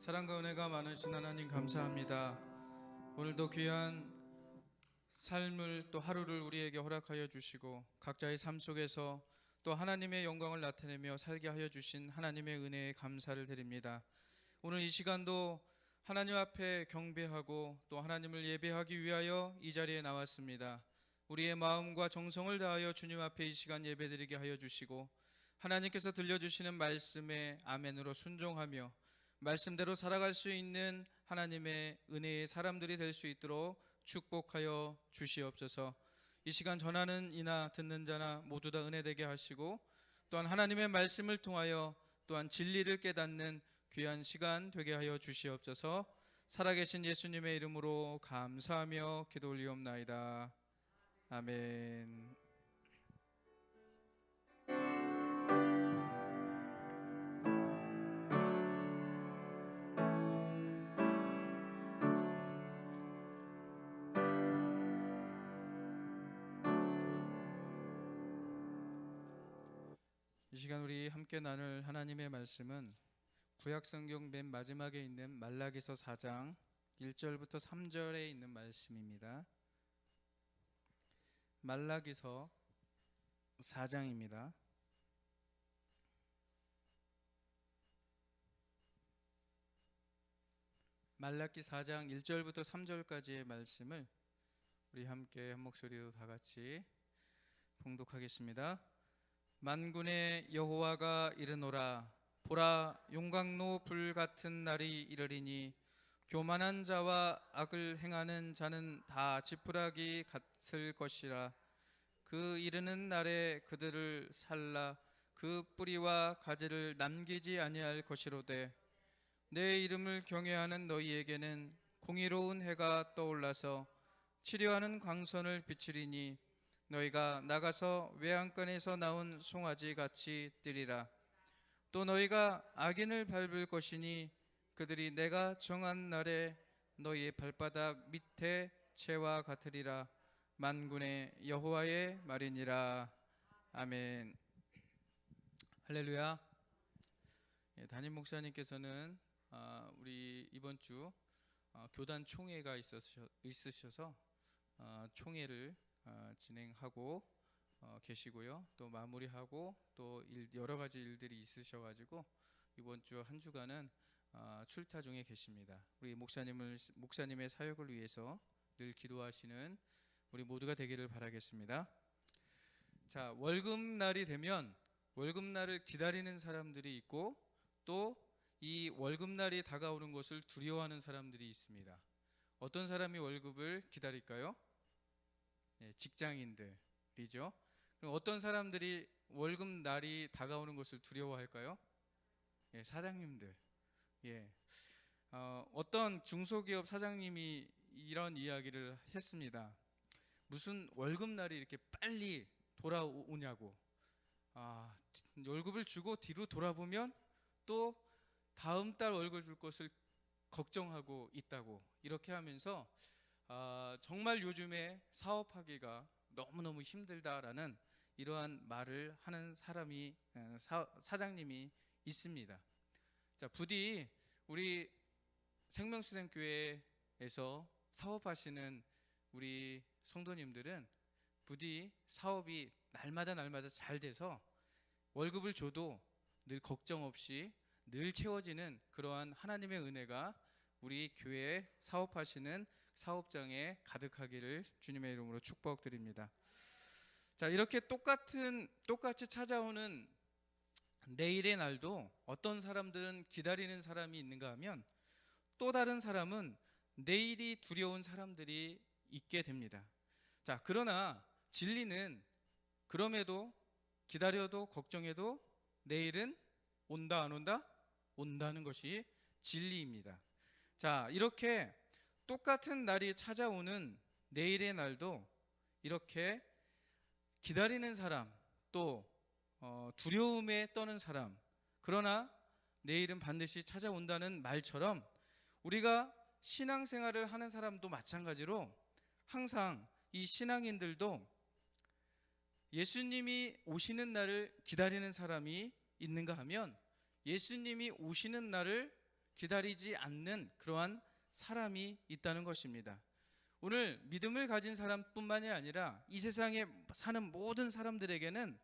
사랑과 은혜가 많으신 하나님 감사합니다. 오늘도 귀한 삶을 또 하루를 우리에게 허락하여 주시고 각자의 삶 속에서 또 하나님의 영광을 나타내며 살게 하여 주신 하나님의 은혜에 감사를 드립니다. 오늘 이 시간도 하나님 앞에 경배하고 또 하나님을 예배하기 위하여 이 자리에 나왔습니다. 우리의 마음과 정성을 다하여 주님 앞에 이 시간 예배드리게 하여 주시고 하나님께서 들려주시는 말씀에 아멘으로 순종하며 말씀대로 살아갈 수 있는 하나님의 은혜의 사람들이 될 수 있도록 축복하여 주시옵소서. 이 시간 전하는 이나 듣는 자나 모두 다 은혜되게 하시고 또한 하나님의 말씀을 통하여 또한 진리를 깨닫는 귀한 시간 되게 하여 주시옵소서. 살아계신 예수님의 이름으로 감사하며 기도 올리옵나이다. 아멘. 이 시간 우리 함께 나눌 하나님의 말씀은 구약성경 맨 마지막에 있는 말라기서 4장 1절부터 3절에 있는 말씀입니다. 말라기서 4장입니다. 말라기 4장 1절부터 3절까지의 말씀을 우리 함께 한 목소리로 다 같이 봉독하겠습니다. 만군의 여호와가 이르노라. 보라, 용광로 불 같은 날이 이르리니 교만한 자와 악을 행하는 자는 다 지푸라기 같을 것이라. 그 이르는 날에 그들을 살라 그 뿌리와 가지를 남기지 아니할 것이로되 내 이름을 경외하는 너희에게는 공의로운 해가 떠올라서 치료하는 광선을 비추리니 너희가 나가서 외양간에서 나온 송아지 같이 뛰리라. 또 너희가 악인을 밟을 것이니 그들이 내가 정한 날에 너희의 발바닥 밑에 채와 같으리라. 만군의 여호와의 말이니라. 아멘. 할렐루야. 담임 목사님께서는 우리 이번 주 교단 총회가 있으셔서 총회를 진행하고 계시고요. 또 마무리하고 또 여러 가지 일들이 있으셔가지고 이번 주 한 주간은 출타 중에 계십니다. 우리 목사님의 사역을 위해서 늘 기도하시는 우리 모두가 되기를 바라겠습니다. 자, 월급날이 되면 월급날을 기다리는 사람들이 있고 또 이 월급날이 다가오는 것을 두려워하는 사람들이 있습니다. 어떤 사람이 월급을 기다릴까요? 직장인들이죠. 그럼 어떤 사람들이 월급날이 다가오는 것을 두려워할까요? 사장님들. 어떤 중소기업 사장님이 이런 이야기를 했습니다. 무슨 월급날이 이렇게 빨리 돌아오냐고. 월급을 주고 뒤로 돌아보면 또 다음 달 월급 줄 것을 걱정하고 있다고 이렇게 하면서 정말 요즘에 사업하기가 너무너무 힘들다라는 이러한 말을 하는 사람이 사장님이 있습니다. 자, 부디 우리 생명수생교회에서 사업하시는 우리 성도님들은 부디 사업이 날마다 잘 돼서 월급을 줘도 늘 걱정 없이 늘 채워지는 그러한 하나님의 은혜가 우리 교회에 사업하시는 사업장에 가득하기를 주님의 이름으로 축복드립니다. 자, 이렇게 똑같이 찾아오는 내일의 날도 어떤 사람들은 기다리는 사람이 있는가 하면 또 다른 사람은 내일이 두려운 사람들이 있게 됩니다. 자, 그러나 진리는 그럼에도 기다려도 걱정해도 내일은 온다 안 온다? 온다는 것이 진리입니다. 자, 이렇게 똑같은 날이 찾아오는 내일의 날도 이렇게 기다리는 사람 또 두려움에 떠는 사람, 그러나 내일은 반드시 찾아온다는 말처럼 우리가 신앙생활을 하는 사람도 마찬가지로 항상 이 신앙인들도 예수님이 오시는 날을 기다리는 사람이 있는가 하면 예수님이 오시는 날을 기다리지 않는 그러한 사람이 있다는 것입니다. 오늘 믿음을 가진 사람뿐만이 아니라 이 세상에 사는 모든 사람들에게는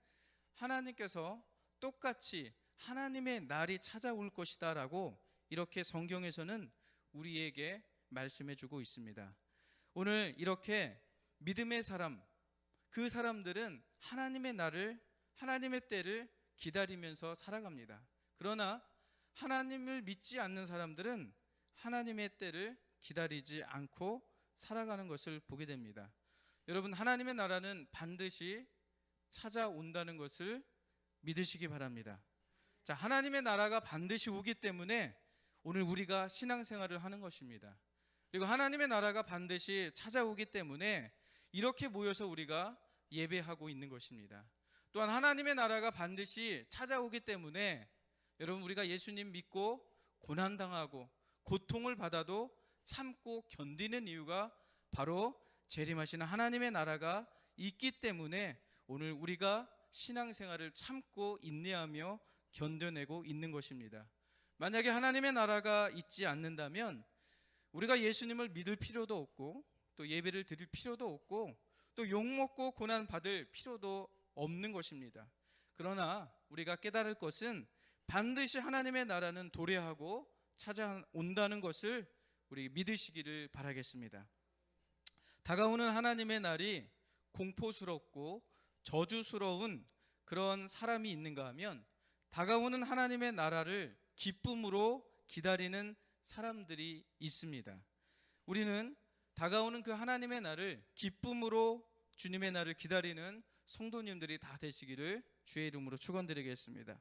하나님께서 똑같이 하나님의 날이 찾아올 것이다 라고 이렇게 성경에서는 우리에게 말씀해 주고 있습니다. 오늘 이렇게 믿음의 사람, 그 사람들은 하나님의 날을, 하나님의 때를 기다리면서 살아갑니다. 그러나 하나님을 믿지 않는 사람들은 하나님의 때를 기다리지 않고 살아가는 것을 보게 됩니다. 여러분, 하나님의 나라는 반드시 찾아온다는 것을 믿으시기 바랍니다. 자, 하나님의 나라가 반드시 오기 때문에 오늘 우리가 신앙생활을 하는 것입니다. 그리고 하나님의 나라가 반드시 찾아오기 때문에 이렇게 모여서 우리가 예배하고 있는 것입니다. 또한 하나님의 나라가 반드시 찾아오기 때문에 여러분, 우리가 예수님 믿고 고난당하고 고통을 받아도 참고 견디는 이유가 바로 재림하시는 하나님의 나라가 있기 때문에 오늘 우리가 신앙생활을 참고 인내하며 견뎌내고 있는 것입니다. 만약에 하나님의 나라가 있지 않는다면 우리가 예수님을 믿을 필요도 없고 또 예배를 드릴 필요도 없고 또 욕먹고 고난받을 필요도 없는 것입니다. 그러나 우리가 깨달을 것은 반드시 하나님의 나라는 도래하고 찾아온다는 것을 우리 믿으시기를 바라겠습니다. 다가오는 하나님의 날이 공포스럽고 저주스러운 그런 사람이 있는가 하면 다가오는 하나님의 나라를 기쁨으로 기다리는 사람들이 있습니다. 우리는 다가오는 그 하나님의 날을 기쁨으로 주님의 날을 기다리는 성도님들이 다 되시기를 주의 이름으로 축원드리겠습니다.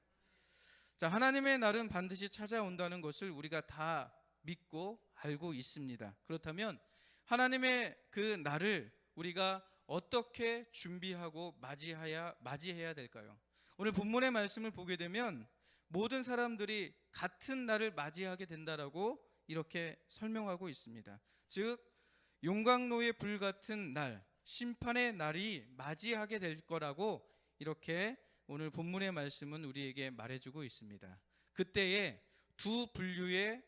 자, 하나님의 날은 반드시 찾아온다는 것을 우리가 다 믿고 알고 있습니다. 그렇다면 하나님의 그 날을 우리가 어떻게 준비하고 맞이해야 될까요? 오늘 본문의 말씀을 보게 되면 모든 사람들이 같은 날을 맞이하게 된다라고 이렇게 설명하고 있습니다. 즉 용광로의 불같은 날, 심판의 날이 맞이하게 될 거라고 이렇게 오늘 본문의 말씀은 우리에게 말해주고 있습니다. 그때에 두 분류의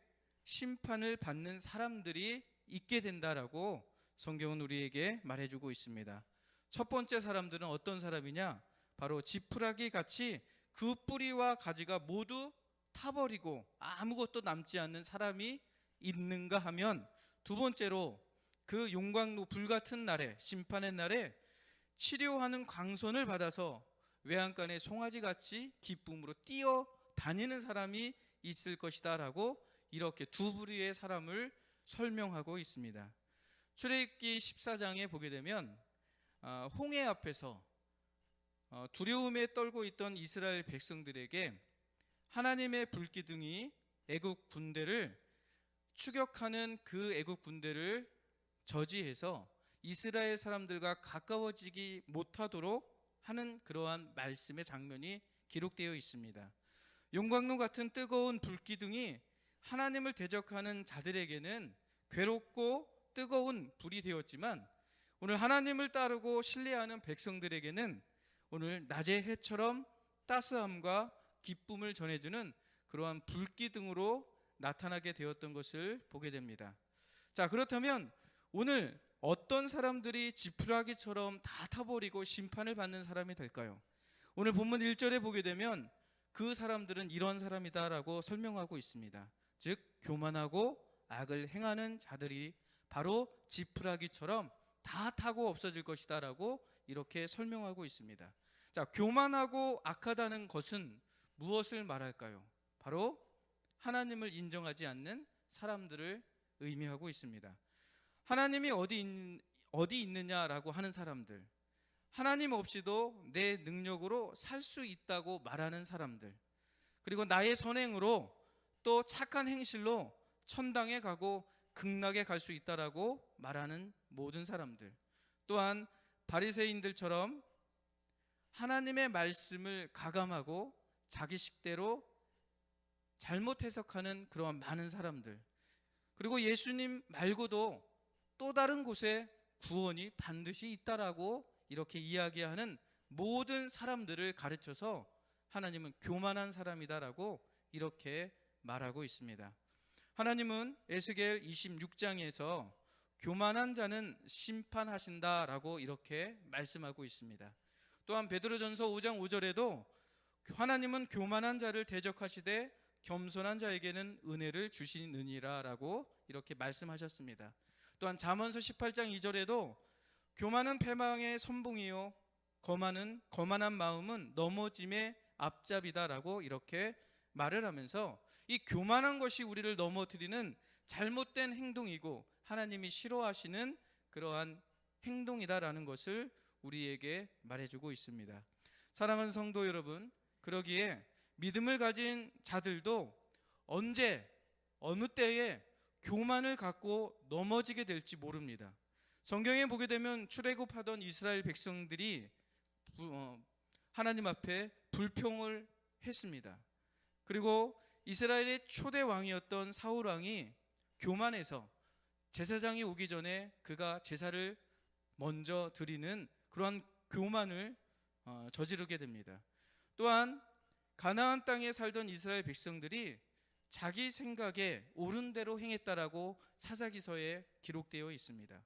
심판을 받는 사람들이 있게 된다라고 성경은 우리에게 말해주고 있습니다. 첫 번째 사람들은 어떤 사람이냐? 바로 지푸라기 같이 그 뿌리와 가지가 모두 타버리고 아무것도 남지 않는 사람이 있는가 하면, 두 번째로 그 용광로 불같은 날에, 심판의 날에 치료하는 광선을 받아서 외양간의 송아지같이 기쁨으로 뛰어다니는 사람이 있을 것이다 라고 이렇게 두 부류의 사람을 설명하고 있습니다. 출애굽기 14장에 보게 되면 홍해 앞에서 두려움에 떨고 있던 이스라엘 백성들에게 하나님의 불기둥이 애국 군대를 추격하는 그 애국 군대를 저지해서 이스라엘 사람들과 가까워지지 못하도록 하는 그러한 말씀의 장면이 기록되어 있습니다. 용광로 같은 뜨거운 불기둥이 하나님을 대적하는 자들에게는 괴롭고 뜨거운 불이 되었지만 오늘 하나님을 따르고 신뢰하는 백성들에게는 오늘 낮의 해처럼 따스함과 기쁨을 전해주는 그러한 불기둥으로 나타나게 되었던 것을 보게 됩니다. 자, 그렇다면 오늘 어떤 사람들이 지푸라기처럼 다 타버리고 심판을 받는 사람이 될까요? 오늘 본문 1절에 보게 되면 그 사람들은 이런 사람이다라고 설명하고 있습니다. 즉 교만하고 악을 행하는 자들이 바로 지푸라기처럼 다 타고 없어질 것이다 라고 이렇게 설명하고 있습니다. 자, 교만하고 악하다는 것은 무엇을 말할까요? 바로 하나님을 인정하지 않는 사람들을 의미하고 있습니다. 하나님이 어디 있느냐라고 하는 사람들, 하나님 없이도 내 능력으로 살 수 있다고 말하는 사람들, 그리고 나의 선행으로 또 착한 행실로 천당에 가고 극락에 갈 수 있다라고 말하는 모든 사람들, 또한 바리새인들처럼 하나님의 말씀을 가감하고 자기 식대로 잘못 해석하는 그러한 많은 사람들, 그리고 예수님 말고도 또 다른 곳에 구원이 반드시 있다라고 이렇게 이야기하는 모든 사람들을 가르쳐서 하나님은 교만한 사람이다라고 이렇게 말하고 있습니다. 하나님은 에스겔 26장에서 교만한 자는 심판하신다라고 이렇게 말씀하고 있습니다. 또한 베드로전서 5장 5절에도 하나님은 교만한 자를 대적하시되 겸손한 자에게는 은혜를 주시느니라라고 이렇게 말씀하셨습니다. 또한 잠언서 18장 2절에도 교만은 패망의 선봉이요 거만한 마음은 넘어짐의 앞잡이다라고 이렇게 말을 하면서 이 교만한 것이 우리를 넘어뜨리는 잘못된 행동이고 하나님이 싫어하시는 그러한 행동이다라는 것을 우리에게 말해주고 있습니다. 사랑하는 성도 여러분, 그러기에 믿음을 가진 자들도 언제 어느 때에 교만을 갖고 넘어지게 될지 모릅니다. 성경에 보게 되면 출애굽하던 이스라엘 백성들이 하나님 앞에 불평을 했습니다. 그리고 이스라엘의 초대 왕이었던 사울 왕이 교만해서 제사장이 오기 전에 그가 제사를 먼저 드리는 그러한 교만을 저지르게 됩니다. 또한 가나안 땅에 살던 이스라엘 백성들이 자기 생각에 옳은 대로 행했다라고 사사기서에 기록되어 있습니다.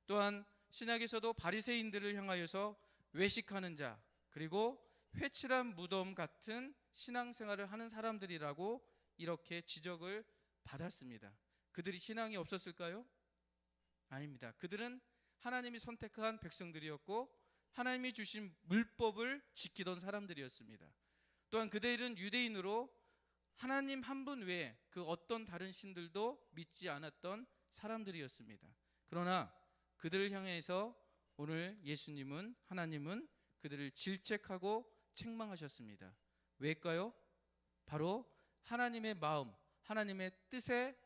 또한 신약에서도 바리새인들을 향하여서 외식하는 자, 그리고 회칠한 무덤 같은 신앙생활을 하는 사람들이라고 이렇게 지적을 받았습니다. 그들이 신앙이 없었을까요? 아닙니다. 그들은 하나님이 선택한 백성들이었고 하나님이 주신 물법을 지키던 사람들이었습니다. 또한 그들은 유대인으로 하나님 한 분 외에 그 어떤 다른 신들도 믿지 않았던 사람들이었습니다. 그러나 그들을 향해서 오늘 예수님은, 하나님은 그들을 질책하고 책망하셨습니다. 왜일까요? 바로 하나님의 마음, 하나님의 뜻에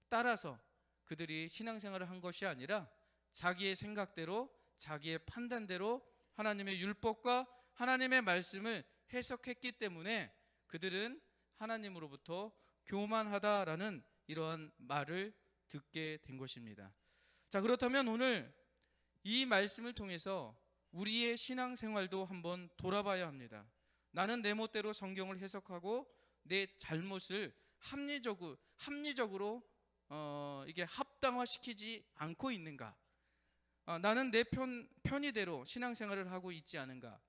따라서 그들이 신앙생활을 한 것이 아니라 자기의 생각대로, 자기의 판단대로 하나님의 율법과 하나님의 말씀을 해석했기 때문에 그들은 하나님으로부터 교만하다라는 이러한 말을 듣게 된 것입니다. 자, 그렇다면 오늘 이 말씀을 통해서 우리의 신앙생활도 한번 돌아봐야 합니다. 나는 내 멋대로 성경을 해석하고 내 잘못을 합리적으로 이게 합당화시키지 않고 있는가? 나는 내 편의대로 신앙생활을 하고 있지 않은가?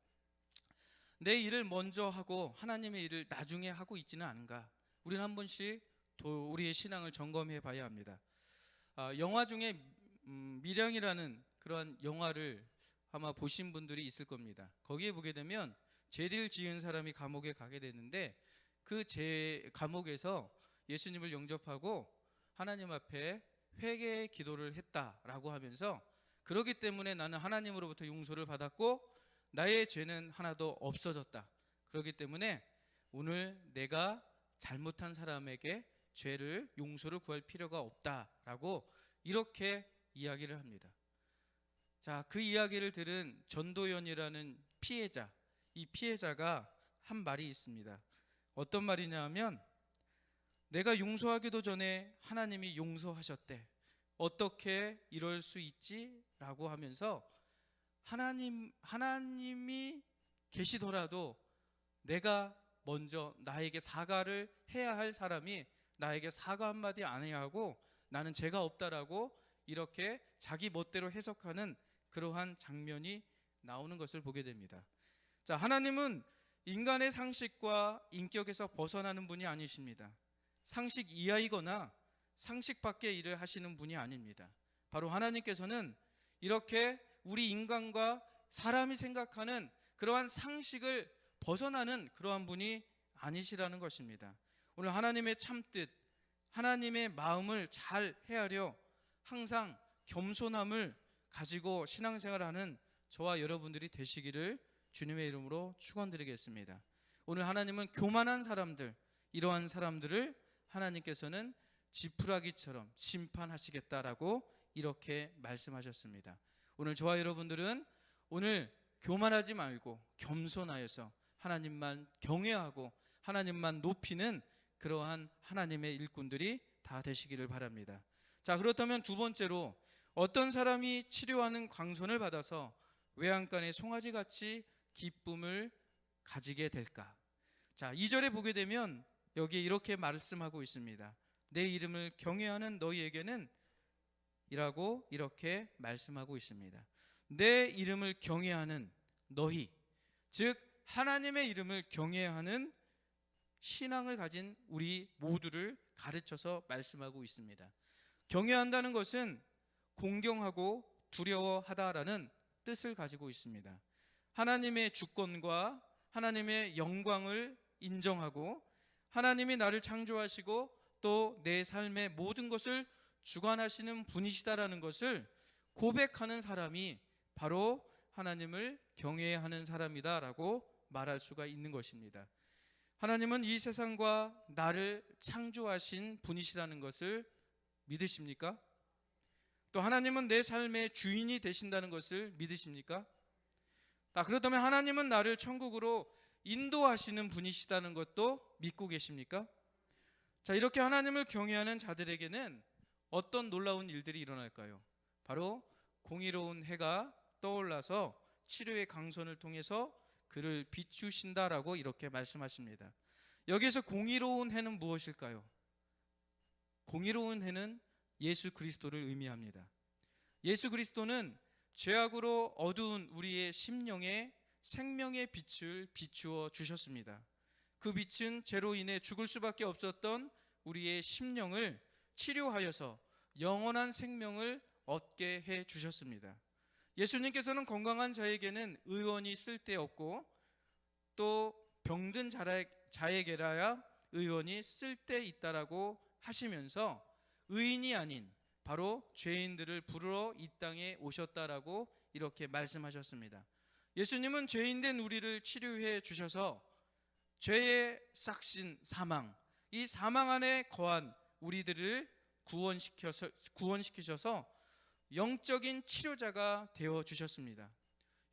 내 일을 먼저 하고 하나님의 일을 나중에 하고 있지는 않은가? 우리는 한 번씩 우리의 신앙을 점검해 봐야 합니다. 영화 중에 밀양이라는 그런 영화를 아마 보신 분들이 있을 겁니다. 거기에 보게 되면 죄를 지은 사람이 감옥에 가게 되는데 그 감옥에서 예수님을 영접하고 하나님 앞에 회개의 기도를 했다라고 하면서, 그렇기 때문에 나는 하나님으로부터 용서를 받았고 나의 죄는 하나도 없어졌다. 그렇기 때문에 오늘 내가 잘못한 사람에게 죄를 용서를 구할 필요가 없다라고 이렇게 이야기를 합니다. 자, 그 이야기를 들은 전도연이라는 피해자, 이 피해자가 한 말이 있습니다. 어떤 말이냐 하면, 내가 용서하기도 전에 하나님이 용서하셨대. 어떻게 이럴 수 있지? 라고 하면서 하나님이 계시더라도 내가 먼저 나에게 사과를 해야 할 사람이 나에게 사과 한마디 안 해야 하고 나는 죄가 없다라고 이렇게 자기 멋대로 해석하는 그러한 장면이 나오는 것을 보게 됩니다. 자, 하나님은 인간의 상식과 인격에서 벗어나는 분이 아니십니다. 상식 이하이거나 상식 밖의 일을 하시는 분이 아닙니다. 바로 하나님께서는 이렇게 우리 인간과 사람이 생각하는 그러한 상식을 벗어나는 그러한 분이 아니시라는 것입니다. 오늘 하나님의 참뜻, 하나님의 마음을 잘 헤아려 항상 겸손함을 가지고 신앙생활하는 저와 여러분들이 되시기를 주님의 이름으로 축원드리겠습니다. 오늘 하나님은 교만한 사람들, 이러한 사람들을 하나님께서는 지푸라기처럼 심판하시겠다라고 이렇게 말씀하셨습니다. 오늘 저와 여러분들은 오늘 교만하지 말고 겸손하여서 하나님만 경외하고 하나님만 높이는 그러한 하나님의 일꾼들이 다 되시기를 바랍니다. 자, 그렇다면 두 번째로, 어떤 사람이 치료하는 광선을 받아서 외양간의 송아지같이 기쁨을 가지게 될까? 자, 2절에 보게 되면 여기에 이렇게 말씀하고 있습니다. 내 이름을 경외하는 너희에게는 이라고 이렇게 말씀하고 있습니다. 내 이름을 경외하는 너희, 즉 하나님의 이름을 경외하는 신앙을 가진 우리 모두를 가르쳐서 말씀하고 있습니다. 경외한다는 것은 공경하고 두려워하다라는 뜻을 가지고 있습니다. 하나님의 주권과 하나님의 영광을 인정하고 하나님이 나를 창조하시고 또 내 삶의 모든 것을 주관하시는 분이시다라는 것을 고백하는 사람이 바로 하나님을 경외하는 사람이다라고 말할 수가 있는 것입니다. 하나님은 이 세상과 나를 창조하신 분이시라는 것을 믿으십니까? 또 하나님은 내 삶의 주인이 되신다는 것을 믿으십니까? 그렇다면 하나님은 나를 천국으로 인도하시는 분이시다는 것도 믿고 계십니까? 이렇게 하나님을 경외하는 자들에게는 어떤 놀라운 일들이 일어날까요? 바로 공의로운 해가 떠올라서 치료의 강선을 통해서 그를 비추신다라고 이렇게 말씀하십니다. 여기에서 공의로운 해는 무엇일까요? 공의로운 해는 예수 그리스도를 의미합니다. 예수 그리스도는 죄악으로 어두운 우리의 심령에 생명의 빛을 비추어 주셨습니다. 그 빛은 죄로 인해 죽을 수밖에 없었던 우리의 심령을 치료하여서 영원한 생명을 얻게 해 주셨습니다. 예수님께서는 건강한 자에게는 의원이 쓸데없고 또 병든 자에게라야 의원이 쓸데있다라고 하시면서 의인이 아닌 바로 죄인들을 부르러 이 땅에 오셨다라고 이렇게 말씀하셨습니다. 예수님은 죄인된 우리를 치료해 주셔서 죄의 싹신 사망, 이 사망 안에 거한 우리들을 구원시키셔서 영적인 치료자가 되어 주셨습니다.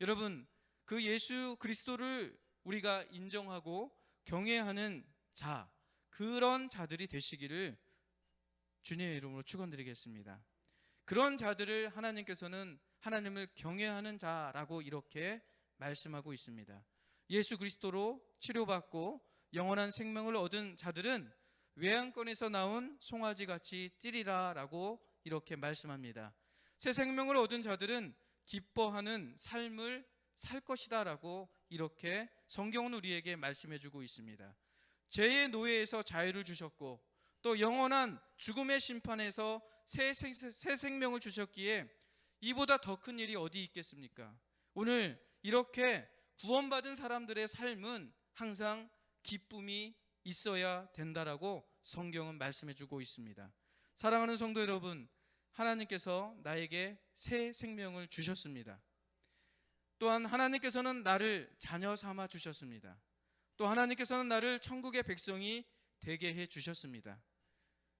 여러분, 그 예수 그리스도를 우리가 인정하고 경외하는 자, 그런 자들이 되시기를 주님의 이름으로 축원드리겠습니다. 그런 자들을 하나님께서는 하나님을 경외하는 자라고 이렇게 말씀하고 있습니다. 예수 그리스도로 치료받고 영원한 생명을 얻은 자들은 외양간에서 나온 송아지같이 뛰리라 라고 이렇게 말씀합니다. 새 생명을 얻은 자들은 기뻐하는 삶을 살 것이다 라고 이렇게 성경은 우리에게 말씀해 주고 있습니다. 죄의 노예에서 자유를 주셨고 또 영원한 죽음의 심판에서 새 생명을 주셨기에 이보다 더 큰 일이 어디 있겠습니까? 오늘 이렇게 구원받은 사람들의 삶은 항상 기쁨이 있어야 된다라고 성경은 말씀해 주고 있습니다. 사랑하는 성도 여러분, 하나님께서 나에게 새 생명을 주셨습니다. 또한 하나님께서는 나를 자녀 삼아 주셨습니다. 또 하나님께서는 나를 천국의 백성이 되게 해 주셨습니다.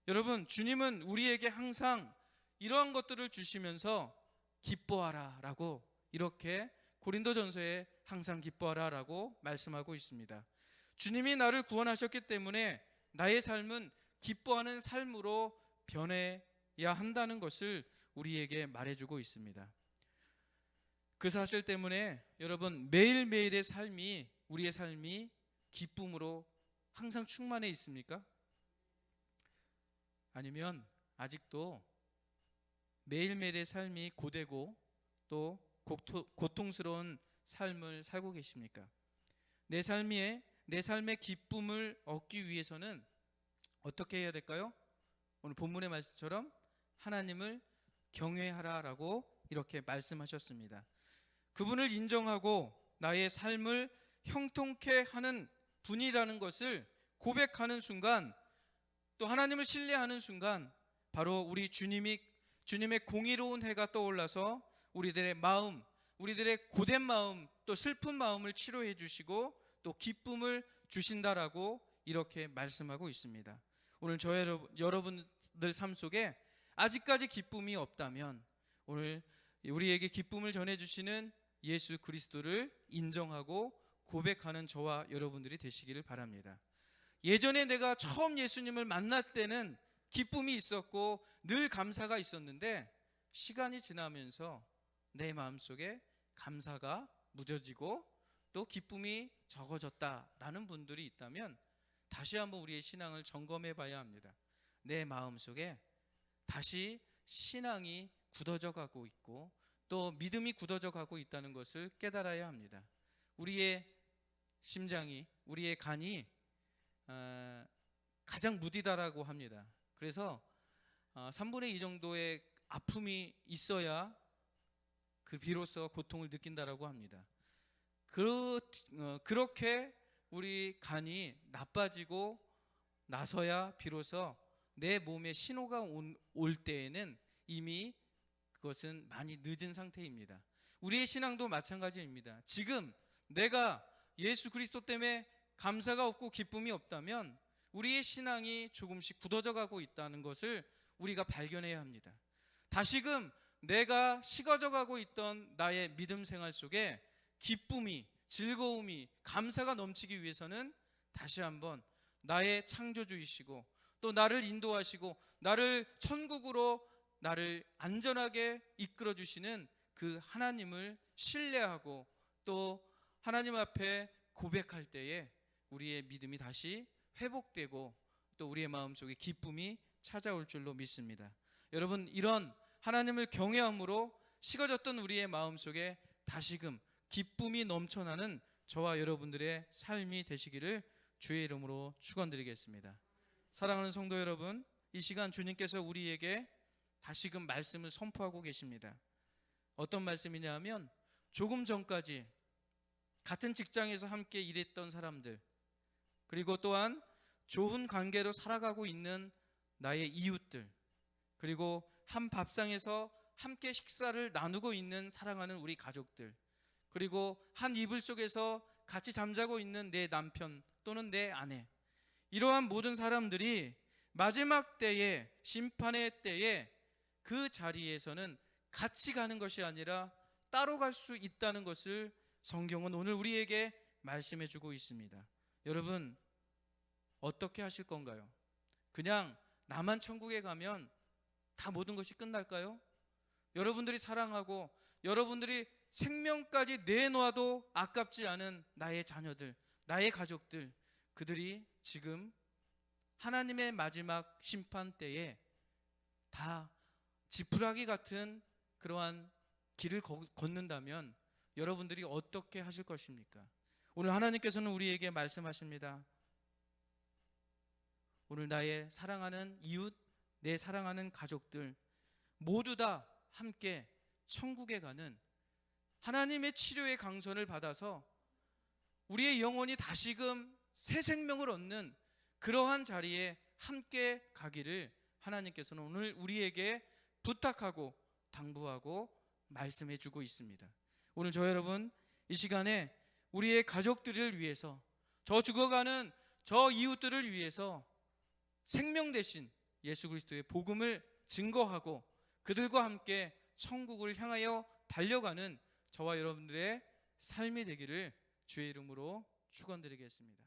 여러분, 주님은 우리에게 항상 이러한 것들을 주시면서 기뻐하라 라고 이렇게 고린도전서에 항상 기뻐하라 라고 말씀하고 있습니다. 주님이 나를 구원하셨기 때문에 나의 삶은 기뻐하는 삶으로 변해야 한다는 것을 우리에게 말해주고 있습니다. 그 사실 때문에 여러분, 매일매일의 삶이, 우리의 삶이 기쁨으로 항상 충만해 있습니까? 아니면 아직도 매일매일의 삶이 고되고 또 고통스러운 삶을 살고 계십니까? 내 삶의 기쁨을 얻기 위해서는 어떻게 해야 될까요? 오늘 본문의 말씀처럼 하나님을 경외하라라고 이렇게 말씀하셨습니다. 그분을 인정하고 나의 삶을 형통케 하는 분이라는 것을 고백하는 순간, 또 하나님을 신뢰하는 순간 바로 우리 주님의 공의로운 해가 떠올라서 우리들의 마음, 우리들의 고된 마음, 또 슬픈 마음을 치료해 주시고 또 기쁨을 주신다라고 이렇게 말씀하고 있습니다. 오늘 여러분들 삶 속에 아직까지 기쁨이 없다면 오늘 우리에게 기쁨을 전해주시는 예수 그리스도를 인정하고 고백하는 저와 여러분들이 되시기를 바랍니다. 예전에 내가 처음 예수님을 만날 때는 기쁨이 있었고 늘 감사가 있었는데 시간이 지나면서 내 마음속에 감사가 무뎌지고 또 기쁨이 적어졌다라는 분들이 있다면 다시 한번 우리의 신앙을 점검해 봐야 합니다. 내 마음속에 다시 신앙이 굳어져 가고 있고 또 믿음이 굳어져 가고 있다는 것을 깨달아야 합니다. 우리의 심장이, 우리의 간이 가장 무디다라고 합니다. 그래서 3분의 2 정도의 아픔이 있어야 비로소 고통을 느낀다라고 합니다. 그렇게 우리 간이 나빠지고 나서야 비로소 내 몸에 신호가 올 때에는 이미 그것은 많이 늦은 상태입니다. 우리의 신앙도 마찬가지입니다. 지금 내가 예수 그리스도 때문에 감사가 없고 기쁨이 없다면 우리의 신앙이 조금씩 굳어져 가고 있다는 것을 우리가 발견해야 합니다. 다시금 내가 식어져 가고 있던 나의 믿음 생활 속에 기쁨이, 즐거움이, 감사가 넘치기 위해서는 다시 한번 나의 창조주이시고 또 나를 인도하시고 나를 천국으로 나를 안전하게 이끌어 주시는 그 하나님을 신뢰하고 또 하나님 앞에 고백할 때에 우리의 믿음이 다시 회복되고 또 우리의 마음속에 기쁨이 찾아올 줄로 믿습니다. 여러분, 이런 하나님을 경외함으로 식어졌던 우리의 마음속에 다시금 기쁨이 넘쳐나는 저와 여러분들의 삶이 되시기를 주의 이름으로 축원드리겠습니다. 사랑하는 성도 여러분, 이 시간 주님께서 우리에게 다시금 말씀을 선포하고 계십니다. 어떤 말씀이냐 하면 조금 전까지 같은 직장에서 함께 일했던 사람들, 그리고 또한 좋은 관계로 살아가고 있는 나의 이웃들, 그리고 한 밥상에서 함께 식사를 나누고 있는 사랑하는 우리 가족들, 그리고 한 이불 속에서 같이 잠자고 있는 내 남편 또는 내 아내, 이러한 모든 사람들이 마지막 때에, 심판의 때에 그 자리에서는 같이 가는 것이 아니라 따로 갈 수 있다는 것을 성경은 오늘 우리에게 말씀해 주고 있습니다. 여러분, 어떻게 하실 건가요? 그냥 나만 천국에 가면 다 모든 것이 끝날까요? 여러분들이 사랑하고 여러분들이 생명까지 내놔도 아깝지 않은 나의 자녀들, 나의 가족들, 그들이 지금 하나님의 마지막 심판 때에 다 지푸라기 같은 그러한 길을 걷는다면 여러분들이 어떻게 하실 것입니까? 오늘 하나님께서는 우리에게 말씀하십니다. 오늘 나의 사랑하는 이웃, 내 사랑하는 가족들 모두 다 함께 천국에 가는 하나님의 치료의 강선을 받아서 우리의 영혼이 다시금 새 생명을 얻는 그러한 자리에 함께 가기를 하나님께서는 오늘 우리에게 부탁하고 당부하고 말씀해 주고 있습니다. 오늘 저 여러분, 이 시간에 우리의 가족들을 위해서, 저 죽어가는 저 이웃들을 위해서 생명 대신 예수 그리스도의 복음을 증거하고 그들과 함께 천국을 향하여 달려가는 저와 여러분들의 삶이 되기를 주의 이름으로 축원드리겠습니다.